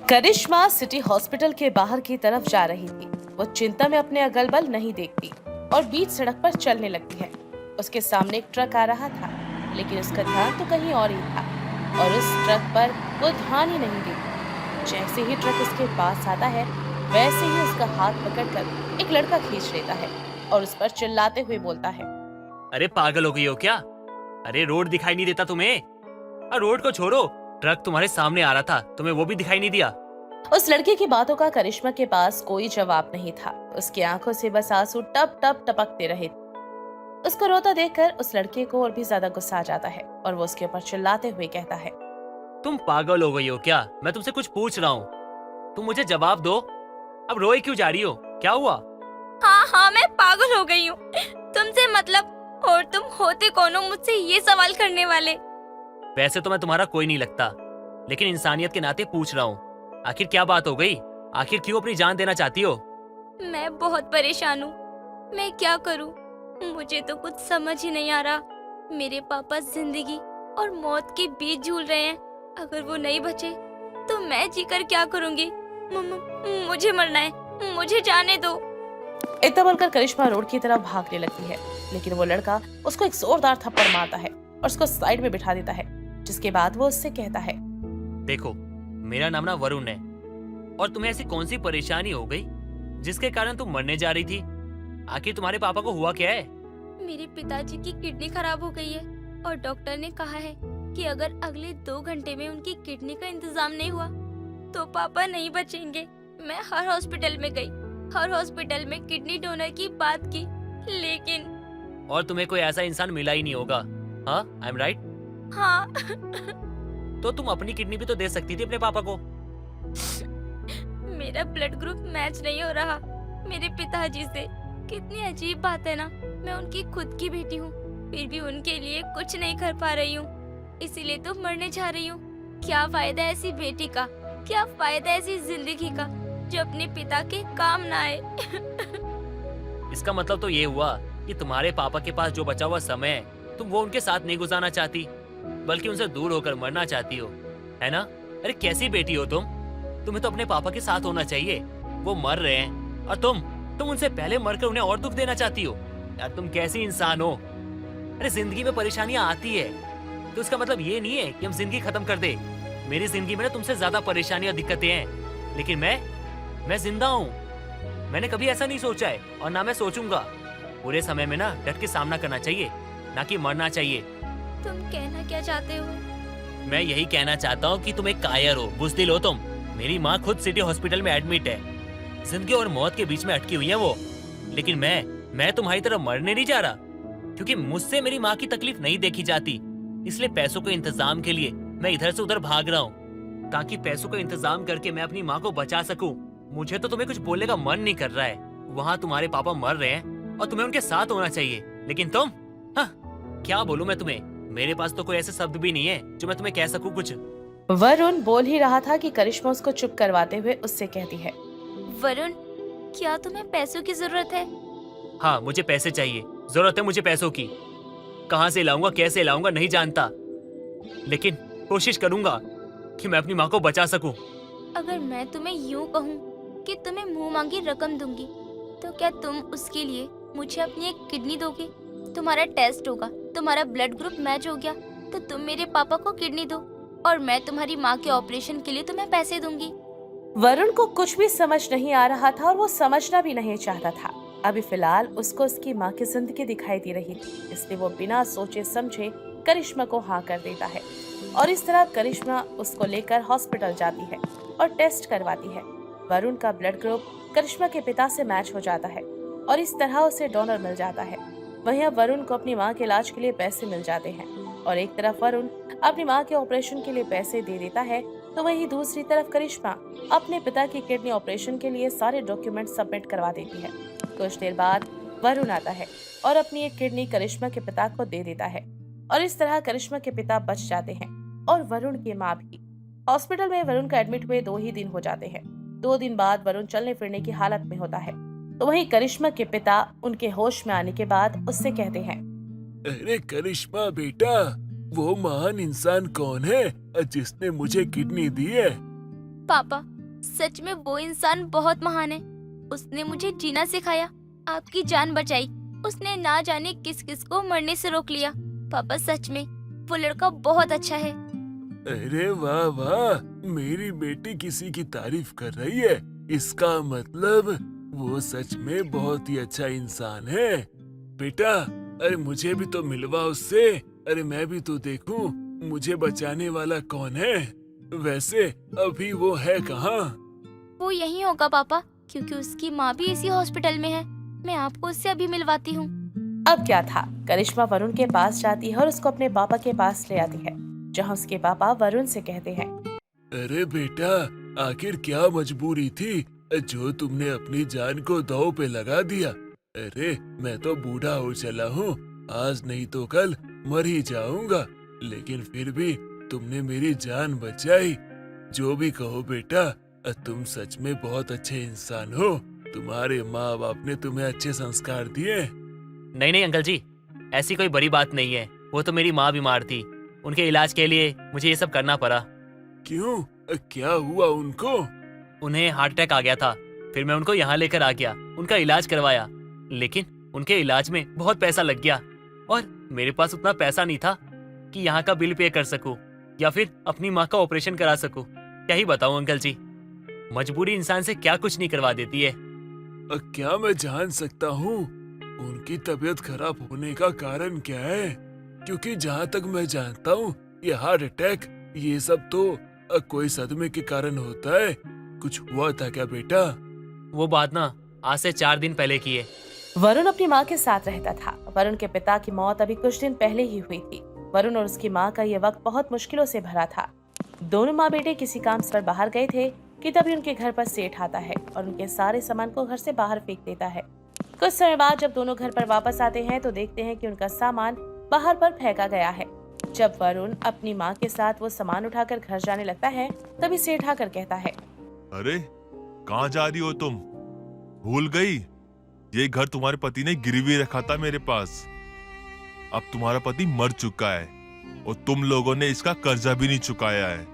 करिश्मा city hospital के बाहर की तरफ जा रही थी। वो चिंता में अपने अगल बगल नहीं देखती और बीच सड़क पर चलने लगती है। उसके सामने एक ट्रक आ रहा था, लेकिन उसका ध्यान तो कहीं और ही था और उस ट्रक पर वो ध्यान ही नहीं देती। जैसे ही ट्रक उसके पास आता है, वैसे ही उसका हाथ पकड़कर एक लड़का खींच लेता है और उस पर चिल्लाते हुए बोलता है, अरे पागल हो गई हो क्या? अरे रोड दिखाई नहीं देता तुम्हें? रोड को छोड़ो, ट्रक तुम्हारे सामने आ रहा था, तुम्हें वो भी दिखाई नहीं दिया? उस लड़के की बातों का करिश्मा के पास कोई जवाब नहीं था। उसकी आंखों से बस आंसू टप टप टपकते रहे। उसको रोता देखकर उस लड़के को और भी ज्यादा गुस्सा आ जाता है और वो उसके ऊपर चिल्लाते हुए कहता है, तुम पागल हो गई हो क्या? मैं तुमसे कुछ पूछ रहा हूँ, तुम मुझे जवाब दो। अब रोए क्यों जा रही हो? क्या हुआ? हाँ हाँ, मैं पागल हो गई हूँ तुमसे मतलब। और तुम होते कौन हो मुझसे ये सवाल करने वाले? वैसे तो मैं तुम्हारा कोई नहीं लगता, लेकिन इंसानियत के नाते पूछ रहा हूँ, आखिर क्या बात हो गई? आखिर क्यों अपनी जान देना चाहती हो? मैं बहुत परेशान हूँ, मैं क्या करूँ? मुझे तो कुछ समझ ही नहीं आ रहा। मेरे पापा जिंदगी और मौत के बीच झूल रहे हैं। अगर वो नहीं बचे तो मैं जीकर क्या करूँगी? मुझे मरना है, मुझे जाने दो। इतना बोलकर करिश्मा रोड की तरफ भागने लगती है, लेकिन वो लड़का उसको एक जोरदार थप्पड़ मारता है और उसको साइड में बिठा देता है। जिसके बाद वो उससे कहता है, देखो, मेरा नाम ना वरुण है, और तुम्हें ऐसी कौन सी परेशानी हो गई जिसके कारण तुम मरने जा रही थी? आखिर तुम्हारे पापा को हुआ क्या है? मेरे पिताजी की किडनी खराब हो गई है और डॉक्टर ने कहा है कि अगर अगले 2 घंटे में उनकी किडनी का इंतजाम नहीं हुआ तो पापा नहीं बचेंगे। मैं हर हॉस्पिटल में गई, हर हॉस्पिटल में किडनी डोनर की बात की, लेकिन और तुम्हें कोई ऐसा इंसान मिला ही नहीं होगा। हाँ, आई एम राइट? हाँ तो तुम अपनी किडनी भी तो दे सकती थी अपने पापा को। मेरा ब्लड ग्रुप मैच नहीं हो रहा मेरे पिताजी से। कितनी अजीब बात है ना, मैं उनकी खुद की बेटी हूँ, फिर भी उनके लिए कुछ नहीं कर पा रही हूँ, इसीलिए तो मरने जा रही हूँ। क्या फायदा ऐसी बेटी का, क्या फायदा ऐसी जिंदगी का जो अपने पिता के काम ना आए। इसका मतलब तो ये हुआ कि तुम्हारे पापा के पास जो बचा हुआ समय है, तुम वो उनके साथ नहीं गुजारना चाहती, बल्कि उनसे दूर होकर मरना चाहती हो, है ना? अरे कैसी बेटी हो तुम? तुम्हें तो अपने पापा के साथ होना चाहिए। वो मर रहे हैं और तुम उनसे पहले मरकर उन्हें और दुख देना चाहती हो। यार तुम कैसी इंसान हो? अरे जिंदगी में परेशानियां आती है तो इसका मतलब ये नहीं है कि हम जिंदगी खत्म कर दे। मेरी जिंदगी में ना तुमसे ज्यादा परेशानियां, दिक्कतें हैं, लेकिन मैं जिंदा हूँ। मैंने कभी ऐसा नहीं सोचा है और ना मैं सोचूंगा। पूरे समय में ना डट के सामना करना चाहिए, ना कि मरना चाहिए। तुम कहना क्या चाहते हो? मैं यही कहना चाहता हूँ कि तुम एक कायर हो, बुज़दिल हो तुम। मेरी माँ खुद सिटी हॉस्पिटल में एडमिट है, जिंदगी और मौत के बीच में अटकी हुई है वो। लेकिन मैं तुम्हारी तरह मरने नहीं जा रहा, क्योंकि मुझसे मेरी माँ की तकलीफ नहीं देखी जाती। इसलिए पैसों के इंतजाम के लिए मैं इधर से उधर भाग रहा हूँ, ताकि पैसों का इंतजाम करके मैं अपनी माँ को बचा सकूं। मुझे तो तुम्हें कुछ बोलने का मन नहीं कर रहा है। वहाँ तुम्हारे पापा मर रहे हैं और तुम्हें उनके साथ होना चाहिए, लेकिन तुम, हाँ, क्या बोलूं मैं तुम्हें? मेरे पास तो कोई ऐसे शब्द भी नहीं है जो मैं तुम्हें कह सकूं कुछ। वरुण बोल ही रहा था कि करिश्मा उसको चुप करवाते हुए उससे कहती है, वरुण, क्या तुम्हें पैसों की जरूरत है? हाँ, मुझे पैसे चाहिए, जरूरत है मुझे पैसों की। कहाँ से लाऊंगा, कैसे लाऊंगा नहीं जानता, लेकिन कोशिश करूंगा कि मैं अपनी माँ को बचा सकूं। अगर मैं तुम्हें यूं कहूँ कि तुम्हें मुंह मांगी रकम दूंगी, तो क्या तुम उसके लिए मुझे अपनी एक किडनी दोगे? तुम्हारा टेस्ट होगा, तुम्हारा ब्लड ग्रुप मैच हो गया तो तुम मेरे पापा को किडनी दो और मैं तुम्हारी माँ के ऑपरेशन के लिए तुम्हें पैसे दूंगी। वरुण को कुछ भी समझ नहीं आ रहा था और वो समझना भी नहीं चाहता था। अभी फिलहाल उसको उसकी माँ की जिंदगी दिखाई दे रही थी, इसलिए वो बिना सोचे समझे करिश्मा को हाँ कर देता है और इस तरह करिश्मा उसको लेकर हॉस्पिटल जाती है और टेस्ट करवाती है। वरुण का ब्लड ग्रुप करिश्मा के पिता से मैच हो जाता है और इस तरह उसे डोनर मिल जाता है। वहीं अब वरुण को अपनी माँ के इलाज के लिए पैसे मिल जाते हैं और एक तरफ वरुण अपनी माँ के ऑपरेशन के लिए पैसे दे देता है, तो वहीं दूसरी तरफ करिश्मा अपने पिता की किडनी ऑपरेशन के लिए सारे डॉक्यूमेंट सबमिट करवा देती है। कुछ देर बाद वरुण आता है और अपनी एक किडनी करिश्मा के पिता को दे देता है और इस तरह करिश्मा के पिता बच जाते हैं और वरुण की माँ भी। हॉस्पिटल में वरुण का एडमिट हुए 2 ही दिन हो जाते हैं। 2 दिन बाद वरुण चलने फिरने की हालत में होता है, तो वहीं करिश्मा के पिता उनके होश में आने के बाद उससे कहते हैं, अरे करिश्मा बेटा, वो महान इंसान कौन है जिसने मुझे किडनी दी है? पापा, सच में वो इंसान बहुत महान है। उसने मुझे जीना सिखाया, आपकी जान बचाई। उसने ना जाने किस किस को मरने से रोक लिया। पापा सच में वो लड़का बहुत अच्छा है। अरे वाह वाह, मेरी बेटी किसी की तारीफ कर रही है, इसका मतलब वो सच में बहुत ही अच्छा इंसान है। बेटा, अरे मुझे भी तो मिलवा उससे। अरे मैं भी तो देखूं मुझे बचाने वाला कौन है। वैसे अभी वो है कहाँ? वो यही होगा पापा, क्योंकि उसकी माँ भी इसी हॉस्पिटल में है। मैं आपको उससे अभी मिलवाती हूँ। अब क्या था, करिश्मा वरुण के पास जाती है और उसको अपने पापा के पास ले आती है, जहाँ उसके पापा वरुण से कहते हैं, अरे बेटा, आखिर क्या मजबूरी थी जो तुमने अपनी जान को दांव पे लगा दिया? अरे मैं तो बूढ़ा हो चला हूँ, आज नहीं तो कल मर ही जाऊंगा, लेकिन फिर भी तुमने मेरी जान बचाई। जो भी कहो बेटा, तुम सच में बहुत अच्छे इंसान हो। तुम्हारे माँ बाप ने तुम्हें अच्छे संस्कार दिए। नहीं नहीं अंकल जी, ऐसी कोई बड़ी बात नहीं है। वो तो मेरी माँ बीमार थी, उनके इलाज के लिए मुझे ये सब करना पड़ा। क्यों, क्या हुआ उनको? उन्हें हार्ट अटैक आ गया था, फिर मैं उनको यहाँ लेकर आ गया, उनका इलाज करवाया। लेकिन उनके इलाज में बहुत पैसा लग गया और मेरे पास उतना पैसा नहीं था कि यहाँ का बिल पे कर सकूं या फिर अपनी माँ का ऑपरेशन करा सकूं। क्या ही बताऊं अंकल जी, मजबूरी इंसान से क्या कुछ नहीं करवा देती है। क्या मैं जान सकता हूँ उनकी तबीयत खराब होने का कारण क्या है? क्योंकि जहाँ तक मैं जानता हूँ ये हार्ट अटैक ये सब तो कोई सदमे के कारण होता है। कुछ हुआ था क्या बेटा? वो बात ना आज से 4 दिन पहले की है। वरुण अपनी माँ के साथ रहता था। वरुण के पिता की मौत अभी कुछ दिन पहले ही हुई थी। वरुण और उसकी माँ का ये वक्त बहुत मुश्किलों से भरा था। दोनों माँ बेटे किसी काम से बाहर गए थे कि तभी उनके घर पर सेठ आता है और उनके सारे सामान को घर से बाहर फेंक देता है। कुछ समय बाद जब दोनों घर पर वापस आते हैं तो देखते हैं कि उनका सामान बाहर पर फेंका गया है। जब वरुण अपनी माँ के साथ वो सामान उठाकर घर जाने लगता है तभी सेठ आकर कहता है, अरे कहाँ जा रही हो तुम? भूल गई? ये घर तुम्हारे पति ने गिरवी रखा था मेरे पास। अब तुम्हारा पति मर चुका है और तुम लोगों ने इसका कर्जा भी नहीं चुकाया है,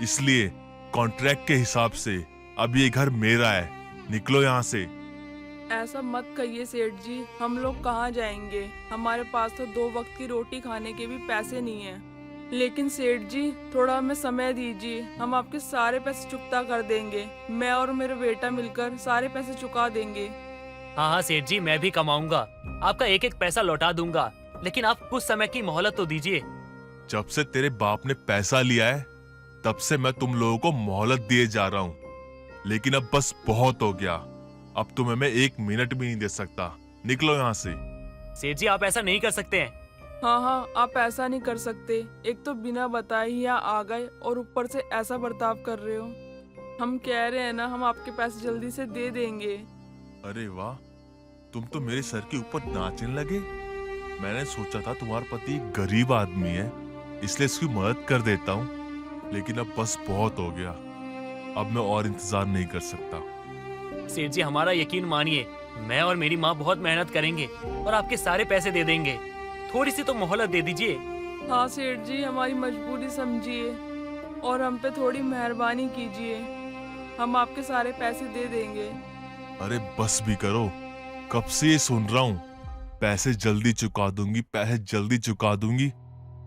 इसलिए कॉन्ट्रैक्ट के हिसाब से अब ये घर मेरा है। निकलो यहाँ से। ऐसा मत कहिए सेठ जी, हम लोग कहाँ जाएंगे? हमारे पास तो 2 वक्त की रोटी खाने के भी पैसे नहीं हैं। लेकिन सेठ जी थोड़ा हमें समय दीजिए, हम आपके सारे पैसे चुकता कर देंगे। मैं और मेरा बेटा मिलकर सारे पैसे चुका देंगे। हाँ हाँ सेठ जी, मैं भी कमाऊंगा, आपका एक एक पैसा लौटा दूंगा, लेकिन आप कुछ समय की मोहलत तो दीजिए। जब से तेरे बाप ने पैसा लिया है तब से मैं तुम लोगों को मोहलत दिए जा रहा हूँ, लेकिन अब बस बहुत हो गया। अब तुम्हें मैं 1 मिनट भी नहीं दे सकता। निकलो यहाँ से। सेठ जी आप ऐसा नहीं कर सकते हैं। हाँ, आप ऐसा नहीं कर सकते। एक तो बिना बताए ही यहाँ आ गए और ऊपर से ऐसा बर्ताव कर रहे हो। हम कह रहे हैं ना, हम आपके पैसे जल्दी से दे देंगे। अरे वाह, तुम तो मेरे सर के ऊपर नाचने लगे। मैंने सोचा था तुम्हारा पति एक गरीब आदमी है, इसलिए इसकी मदद कर देता हूँ, लेकिन अब बस बहुत हो गया। अब मैं और इंतजार नहीं कर सकता। सेठ जी हमारा यकीन मानिए, मैं और मेरी माँ बहुत मेहनत करेंगे और आपके सारे पैसे दे देंगे। थोड़ी सी तो मोहलत दे दीजिए। हाँ सेठ जी, हमारी मजबूरी समझिए और हम पे थोड़ी मेहरबानी कीजिए। हम आपके सारे पैसे दे देंगे। अरे बस भी करो, कब से ये सुन रहा हूँ। पैसे जल्दी चुका दूंगी, पैसे जल्दी चुका दूंगी।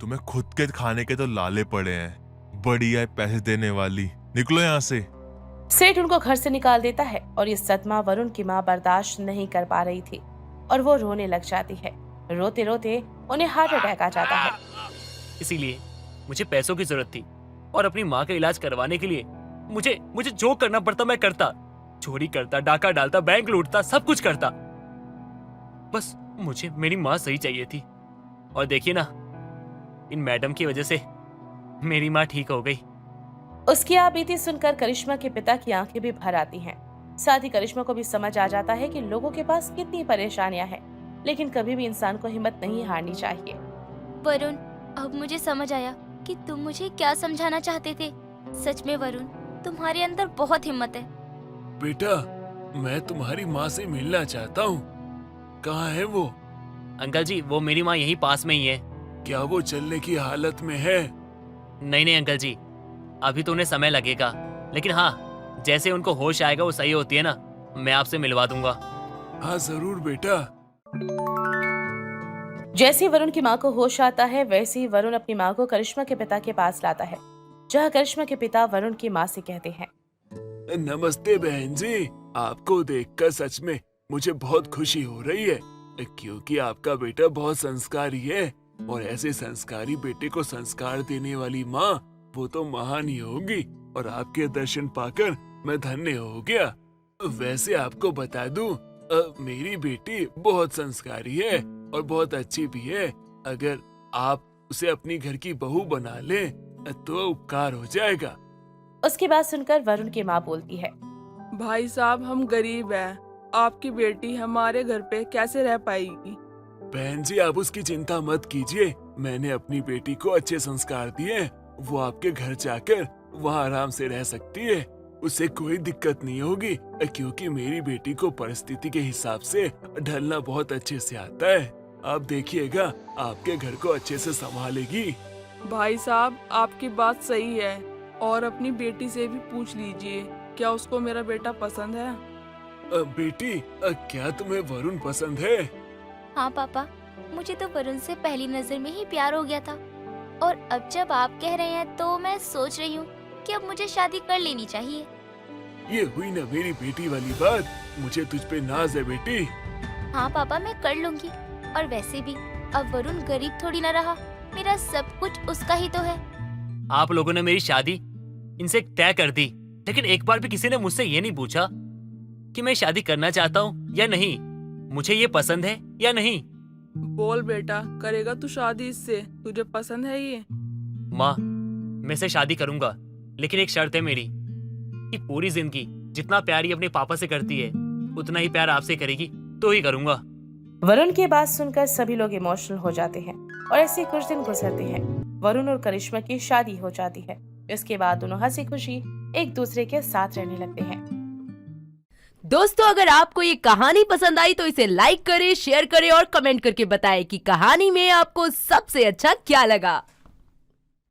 तुम्हें खुद के खाने के तो लाले पड़े हैं, बढ़िया है पैसे देने वाली। निकलो यहाँ से। सेठ उनको घर से निकाल देता है और ये सदमा वरुण की माँ बर्दाश्त नहीं कर पा रही थी और वो रोने लग जाती है। रोते रोते उन्हें हार्ट अटैक आ जाता है। इसीलिए मुझे पैसों की जरूरत थी और अपनी माँ का इलाज करवाने के लिए मुझे जो करना पड़ता मैं करता। चोरी करता, डाका डालता, बैंक लूटता, सब कुछ करता। बस मुझे मेरी माँ सही चाहिए थी। और देखिए ना, इन मैडम की वजह से मेरी माँ ठीक हो गई। उसकी आप बीती सुनकर करिश्मा के पिता की आंखें भी भर आती हैं। साथ ही करिश्मा को भी समझ आ जाता है कि लोगों के पास कितनी परेशानियां हैं, लेकिन कभी भी इंसान को हिम्मत नहीं हारनी चाहिए। वरुण, अब मुझे समझ आया कि तुम मुझे क्या समझाना चाहते थे। सच में वरुण, तुम्हारे अंदर बहुत हिम्मत है। बेटा, मैं तुम्हारी माँ से मिलना चाहता हूँ। कहाँ है वो? अंकल जी वो मेरी माँ यहीं पास में ही है। क्या वो चलने की हालत में है? नहीं नहीं अंकल जी, अभी तो उन्हें समय लगेगा, लेकिन हाँ जैसे उनको होश आएगा वो सही होती है ना, मैं आपसे मिलवा दूंगा। हाँ जरूर बेटा। जैसे ही वरुण की माँ को होश आता है वैसे ही वरुण अपनी माँ को करिश्मा के पिता के पास लाता है, जहाँ करिश्मा के पिता वरुण की माँ से कहते हैं, नमस्ते बहन जी, आपको देखकर सच में मुझे बहुत खुशी हो रही है, क्योंकि आपका बेटा बहुत संस्कारी है और ऐसे संस्कारी बेटे को संस्कार देने वाली माँ वो तो महान ही होगी और आपके दर्शन पाकर मैं धन्य हो गया। वैसे आपको बता दूं, मेरी बेटी बहुत संस्कारी है और बहुत अच्छी भी है। अगर आप उसे अपनी घर की बहू बना ले तो उपकार हो जाएगा। उसकी बात सुनकर वरुण की माँ बोलती है, भाई साहब हम गरीब हैं, आपकी बेटी हमारे घर पे कैसे रह पाएगी? बहन जी आप उसकी चिंता मत कीजिए, मैंने अपनी बेटी को अच्छे संस्कार दिए, वो आपके घर जाकर वहाँ आराम से रह सकती है, उसे कोई दिक्कत नहीं होगी, क्योंकि मेरी बेटी को परिस्थिति के हिसाब से ढलना बहुत अच्छे से आता है। आप देखिएगा आपके घर को अच्छे से संभालेगी। भाई साहब आपकी बात सही है, और अपनी बेटी से भी पूछ लीजिए क्या उसको मेरा बेटा पसंद है। बेटी क्या तुम्हें वरुण पसंद है? हाँ पापा, मुझे तो वरुण से पहली नजर में ही प्यार हो गया था, और अब जब आप कह रहे हैं तो मैं सोच रही हूँ कि अब मुझे शादी कर लेनी चाहिए। ये हुई ना मेरी बेटी वाली बात, मुझे तुझ पे नाज है बेटी। हाँ पापा मैं कर लूंगी, और वैसे भी अब वरुण गरीब थोड़ी ना रहा, मेरा सब कुछ उसका ही तो है। आप लोगों ने मेरी शादी इनसे तय कर दी, लेकिन एक बार भी किसी ने मुझसे ये नहीं पूछा कि मैं शादी करना चाहता हूँ या नहीं, मुझे ये पसंद है या नहीं। बोल बेटा, करेगा तू शादी इससे? तुझे पसंद है ये? माँ मैं इससे शादी करूंगा, लेकिन एक शर्त है मेरी कि पूरी जिंदगी जितना प्यार ये अपने पापा से करती है उतना ही प्यार आपसे करेगी तो ही करूंगा। वरुण की बात सुनकर सभी लोग इमोशनल हो जाते हैं और ऐसे कुछ दिन गुजरते हैं। वरुण और करिश्मा की शादी हो जाती है। इसके बाद दोनों हंसी खुशी एक दूसरे के साथ रहने लगते हैं। दोस्तों अगर आपको ये कहानी पसंद आई तो इसे लाइक करें, शेयर करें और कमेंट करके बताएं कि कहानी में आपको सबसे अच्छा क्या लगा।